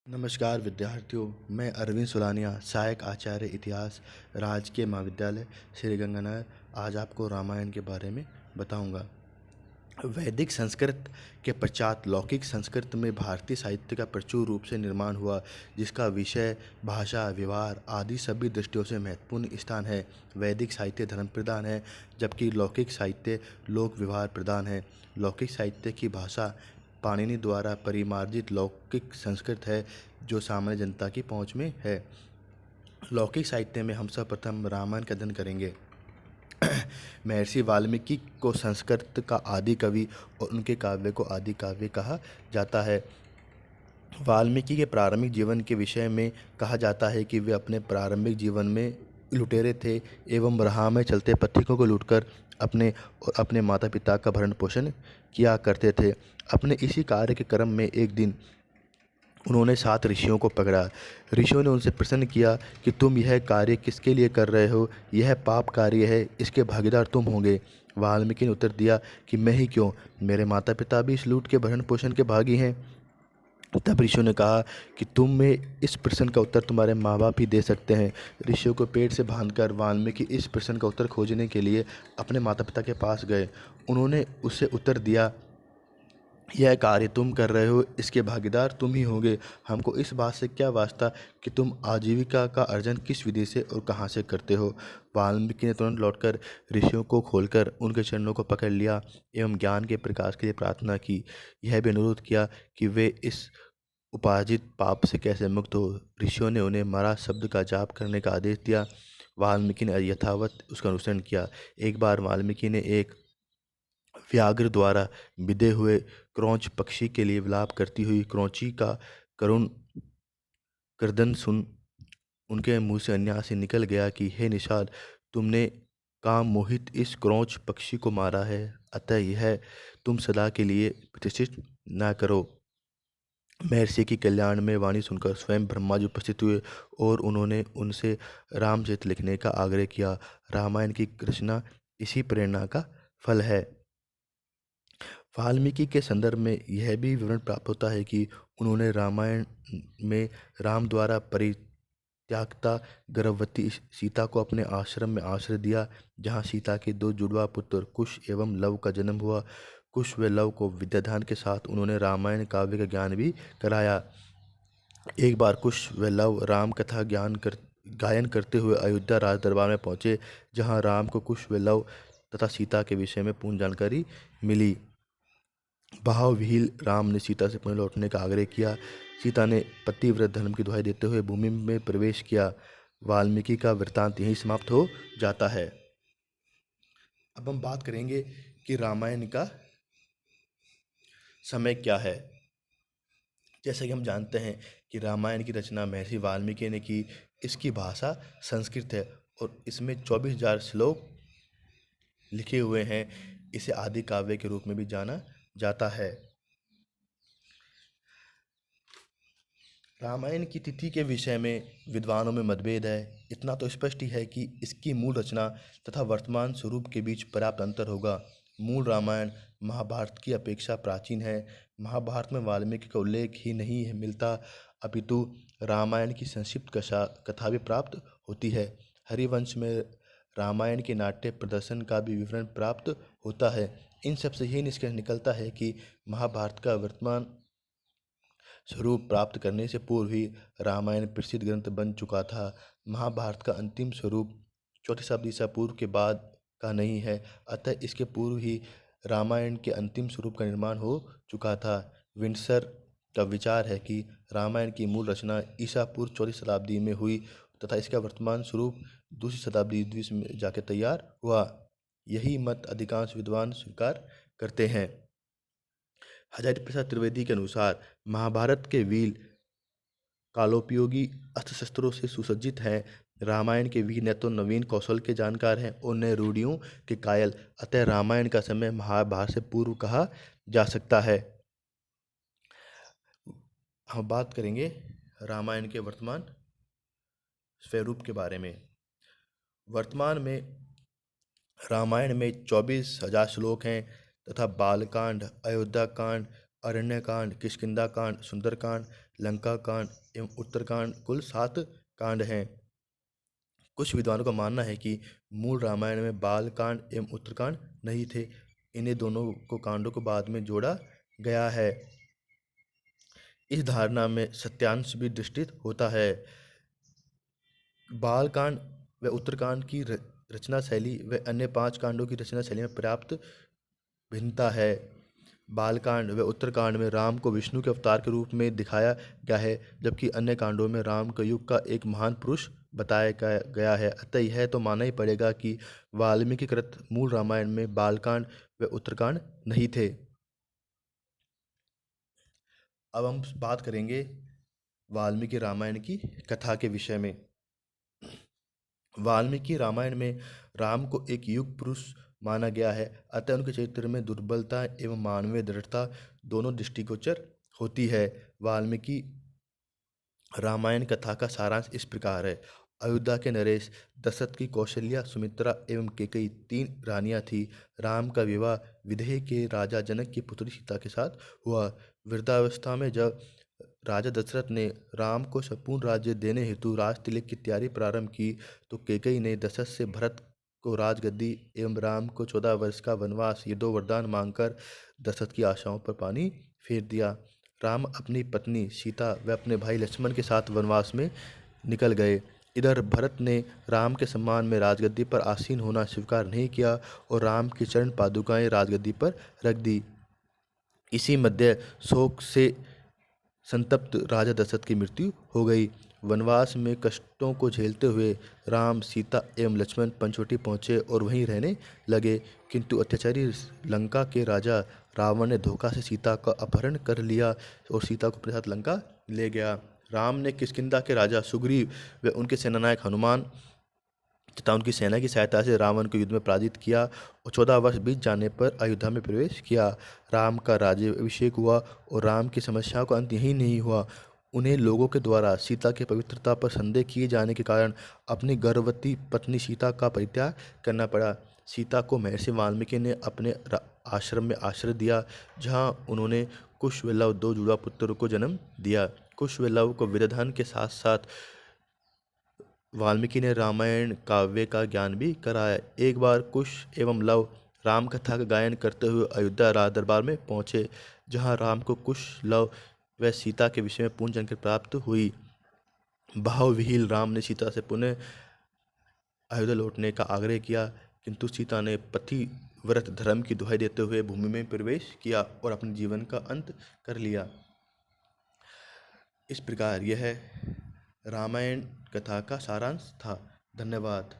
नमस्कार विद्यार्थियों, मैं अरविंद सुलानिया, सहायक आचार्य इतिहास, राजकीय महाविद्यालय श्री गंगानगर। आज आपको रामायण के बारे में बताऊंगा। वैदिक संस्कृत के पश्चात लौकिक संस्कृत में भारतीय साहित्य का प्रचुर रूप से निर्माण हुआ, जिसका विषय, भाषा, व्यवहार आदि सभी दृष्टियों से महत्वपूर्ण स्थान है। वैदिक साहित्य धर्म प्रधान है, जबकि लौकिक साहित्य लोक व्यवहार प्रधान है। लौकिक साहित्य की भाषा पाणिनि द्वारा परिमार्जित लौकिक संस्कृत है, जो सामान्य जनता की पहुंच में है। लौकिक साहित्य में हम सर्वप्रथम रामायण का अध्ययन करेंगे। महर्षि वाल्मीकि को संस्कृत का आदि कवि और उनके काव्य को आदि काव्य कहा जाता है। वाल्मीकि के प्रारंभिक जीवन के विषय में कहा जाता है कि वे अपने प्रारंभिक जीवन में लुटेरे थे एवं राह में चलते पथिकों को लूटकर अपने और अपने माता पिता का भरण पोषण किया करते थे। अपने इसी कार्य के क्रम में एक दिन उन्होंने 7 ऋषियों को पकड़ा। ऋषियों ने उनसे प्रश्न किया कि तुम यह कार्य किसके लिए कर रहे हो? यह पाप कार्य है, इसके भागीदार तुम होंगे। वाल्मीकि ने उत्तर दिया कि मैं ही क्यों, मेरे माता पिता भी इस लूट के भरण पोषण के भागी हैं। तब ऋषियों ने कहा कि तुम में इस प्रश्न का उत्तर तुम्हारे माँ बाप ही दे सकते हैं। ऋषियों को पेट से बांधकर वाल्मीकि इस प्रश्न का उत्तर खोजने के लिए अपने माता पिता के पास गए। उन्होंने उसे उत्तर दिया, यह कार्य तुम कर रहे हो, इसके भागीदार तुम ही होगे। हमको इस बात से क्या वास्ता कि तुम आजीविका का अर्जन किस विधि से और कहाँ से करते हो। वाल्मीकि ने तुरंत लौटकर ऋषियों को खोलकर उनके चरणों को पकड़ लिया एवं ज्ञान के प्रकाश के लिए प्रार्थना की। यह भी अनुरोध किया कि वे इस उपार्जित पाप से कैसे मुक्त हो। ऋषियों ने उन्हें मरा शब्द का जाप करने का आदेश दिया। वाल्मीकि ने यथावत उसका अनुसरण किया। एक बार वाल्मीकि ने एक व्याघ्र द्वारा बिधे हुए क्रौंच पक्षी के लिए विलाप करती हुई क्रौंची का करुण गर्दन सुन उनके मुंह से अन्याय निकल गया कि हे निषाद, तुमने काम मोहित इस क्रौंच पक्षी को मारा है, अतः यह तुम सदा के लिए प्रतिष्ठित न करो। महर्षि की कल्याण में वाणी सुनकर स्वयं ब्रह्मा जी उपस्थित हुए और उन्होंने उनसे रामचरित लिखने का आग्रह किया। रामायण की रचना इसी प्रेरणा का फल है। वाल्मीकि के संदर्भ में यह भी विवरण प्राप्त होता है कि उन्होंने रामायण में राम द्वारा परित्यक्ता गर्भवती सीता को अपने आश्रम में आश्रय दिया, जहाँ सीता के 2 जुड़वा पुत्र कुश एवं लव का जन्म हुआ। कुश व लव को विद्याधान के साथ उन्होंने रामायण काव्य का ज्ञान भी कराया। एक बार कुश व लव राम कथा गायन करते हुए अयोध्या राज दरबार में पहुँचे, जहाँ राम को कुश व लव तथा सीता के विषय में पूर्ण जानकारी मिली। भाव विहीन राम ने सीता से पुनः लौटने का आग्रह किया। सीता ने पतिव्रत धर्म की दुहाई देते हुए भूमि में प्रवेश किया। वाल्मीकि का वृत्तांत यहीं समाप्त हो जाता है। अब हम बात करेंगे कि रामायण का समय क्या है। जैसा कि हम जानते हैं कि रामायण की रचना महर्षि वाल्मीकि ने की। इसकी भाषा संस्कृत है और इसमें 24,000 श्लोक लिखे हुए हैं। इसे आदि काव्य के रूप में भी जाना जाता है। रामायण की तिथि के विषय में विद्वानों में मतभेद है। इतना तो स्पष्ट ही है कि इसकी मूल रचना तथा वर्तमान स्वरूप के बीच पर्याप्त अंतर होगा। मूल रामायण महाभारत की अपेक्षा प्राचीन है। महाभारत में वाल्मीकि का उल्लेख ही नहीं मिलता, अपितु रामायण की संक्षिप्त कथा भी प्राप्त होती है। हरिवंश में रामायण के नाट्य प्रदर्शन का भी विवरण प्राप्त होता है। इन सब से यही निष्कर्ष निकलता है कि महाभारत का वर्तमान स्वरूप प्राप्त करने से पूर्व ही रामायण प्रसिद्ध ग्रंथ बन चुका था। महाभारत का अंतिम स्वरूप 4वीं शताब्दी ईसा पूर्व के बाद का नहीं है, अतः इसके पूर्व ही रामायण के अंतिम स्वरूप का निर्माण हो चुका था। विंडसर का विचार है कि रामायण की मूल रचना ईसा पूर्व 4वीं शताब्दी में हुई तथा इसका वर्तमान स्वरूप 2वीं शताब्दी ईस्वी में जाकर तैयार हुआ। यही मत अधिकांश विद्वान स्वीकार करते हैं। हजारी प्रसाद त्रिवेदी के अनुसार महाभारत के वीर कालोपयोगी अस्त्र शस्त्रों से सुसज्जित हैं। रामायण के वीर न तो नवीन कौशल के जानकार हैं और न रूढ़ियों के कायल, अतः रामायण का समय महाभारत से पूर्व कहा जा सकता है। हम बात करेंगे रामायण के वर्तमान स्वरूप के बारे में। वर्तमान में रामायण में 24,000 श्लोक हैं तथा बालकांड, अयोध्या कांड, अरण्यकांड, किष्किंधाकांड, सुंदरकांड, लंकाकांड एवं उत्तरकांड कुल 7 कांड हैं। कुछ विद्वानों का मानना है कि मूल रामायण में बालकांड एवं उत्तरकांड नहीं थे। इन्हें दोनों को कांडों को बाद में जोड़ा गया है। इस धारणा में सत्यांश भी दृष्टित होता है। बालकांड व उत्तरकांड की रचना शैली व अन्य 5 कांडों की रचना शैली में पर्याप्त भिन्नता है। बालकांड व उत्तरकांड में राम को विष्णु के अवतार के रूप में दिखाया गया है, जबकि अन्य कांडों में राम का युग का एक महान पुरुष बताया गया है। अतः यह तो मानना ही पड़ेगा कि वाल्मीकि कृत मूल रामायण में बालकांड व उत्तरकांड नहीं थे। अब हम बात करेंगे वाल्मीकि रामायण की कथा के विषय में। वाल्मीकि रामायण में राम को एक युग पुरुष माना गया है, अतः उनके चरित्र में दुर्बलता एवं मानवीय दृढ़ता दोनों दृष्टिगोचर होती है। वाल्मीकि रामायण कथा का सारांश इस प्रकार है। अयोध्या के नरेश, दशरथ की कौशल्या, सुमित्रा एवं कैकेयी 3 रानियां थीं। राम का विवाह विदेह के राजा जनक की पुत्री सीता के साथ हुआ। वृद्धावस्था में जब राजा दशरथ ने राम को संपूर्ण राज्य देने हेतु राजतिलक की तैयारी प्रारंभ की, तो कैकेयी ने दशरथ से भरत को राजगद्दी एवं राम को 14 वर्ष का वनवास, ये 2 वरदान मांगकर दशरथ की आशाओं पर पानी फेर दिया। राम अपनी पत्नी सीता व अपने भाई लक्ष्मण के साथ वनवास में निकल गए। इधर भरत ने राम के सम्मान में राजगद्दी पर आसीन होना स्वीकार नहीं किया और राम की चरण पादुकाएं राजगद्दी पर रख दी। इसी मध्य शोक से संतप्त राजा दशरथ की मृत्यु हो गई। वनवास में कष्टों को झेलते हुए राम, सीता एवं लक्ष्मण पंचवटी पहुँचे और वहीं रहने लगे, किंतु अत्याचारी लंका के राजा रावण ने धोखा से सीता का अपहरण कर लिया और सीता को अपने साथ लंका ले गया। राम ने किष्किंधा के राजा सुग्रीव व उनके सेनानायक हनुमान तथा उनकी सेना की सहायता से रावण को युद्ध में पराजित किया और 14 वर्ष बीत जाने पर अयोध्या में प्रवेश किया। राम का राज्याभिषेक हुआ और राम की समस्याओं का अंत यही नहीं हुआ। उन्हें लोगों के द्वारा सीता की पवित्रता पर संदेह किए जाने के कारण अपनी गर्भवती पत्नी सीता का परित्याग करना पड़ा। सीता को महर्षि वाल्मीकि ने अपने आश्रम में आश्रय दिया, जहाँ उन्होंने कुश व लव 2 जुड़वा पुत्रों को जन्म दिया। कुश व लव को विद्याधन के साथ साथ वाल्मीकि ने रामायण काव्य का ज्ञान भी कराया। एक बार कुश एवं लव राम कथा का गायन करते हुए अयोध्या राज दरबार में पहुँचे, जहाँ राम को कुश, लव व सीता के विषय में पूर्ण जानकारी प्राप्त हुई। भाव विहीन राम ने सीता से पुनः अयोध्या लौटने का आग्रह किया, किंतु सीता ने पतिव्रत धर्म की दुहाई देते हुए भूमि में प्रवेश किया और अपने जीवन का अंत कर लिया। इस प्रकार यह रामायण कथा का सारांश था। धन्यवाद।